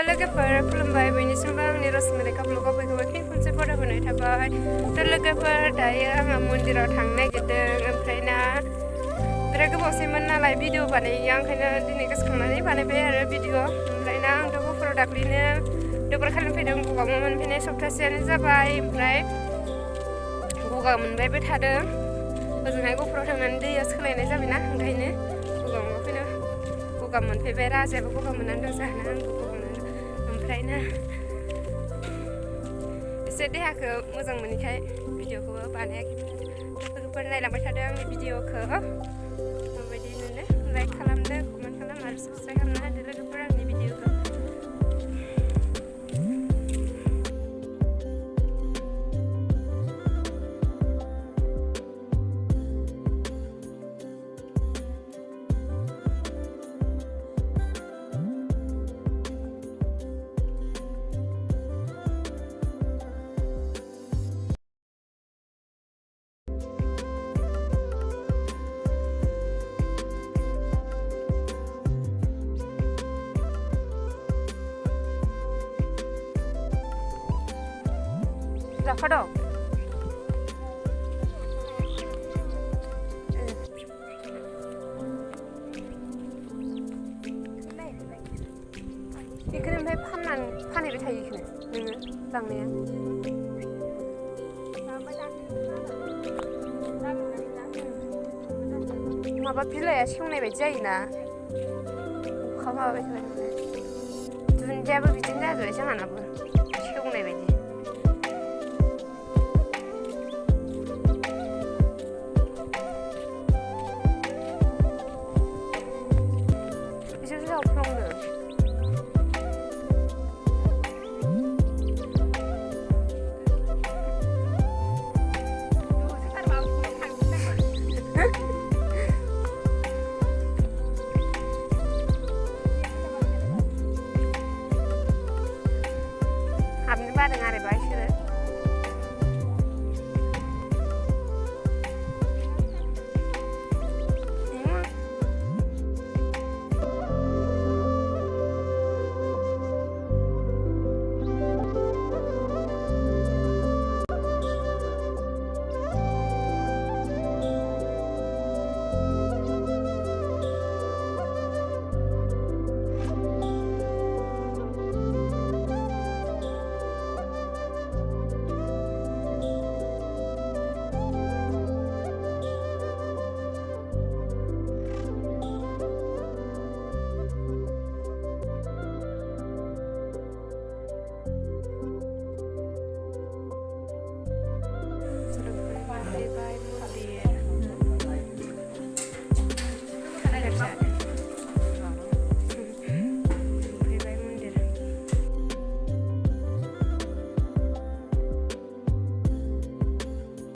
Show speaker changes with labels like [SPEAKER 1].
[SPEAKER 1] लोगोफोर खुलुमबाय बयनिसिमबो आंनि रसमेरिका ब्लगाव बयखौबो फिन खनसे बरायनाय थाबाय लोगोफोर दायो आङो मन्दिराव थांनो नागिरदों ओमफ्राय ना बिराद गोबावसैमोन नालाय भिडिअ बानायैया ओंखायनो दिनै गोसोखांनानै बानायबाय आरो भिडिअ ओमफ्राय ना आंथ' गफुराव दाख्लैनो डक्टर खालामफैदों गगा मोनफैनाय सप्तासेयानो जाबाय ओमफ्राय गगा मोनबायबो थादों ओजोंहाय गफुराव थांनानै दैया सोलायनाय जाबायना ओंखायनो गगा मोनफैबाय राजायाबो गगा मोननानै दं जाहोना आंबो गगा मोननानै ओमफ्राय ना एसे देहाखौ मोजां मोनैखाय भिडिअखौबो बानायाखैमोन लोगोफोर नायलांबाय थादों आंनि भिडिअखौ माबायदि नुनो लाइक खालामदो कमेन्ट खालाम आरो साबसक्राइब खालामना होदो लोगोफोर आंनि भिडिअखौ Rafa dong. Ikan yang panen itu tahu ikan, nengah, langnya. Maba pilih ya, siung nih beja ina. Kamu apa beja? Dunia apa beja nih ada jangan apa, siung nih beja. Habis itu ada ngarep aja.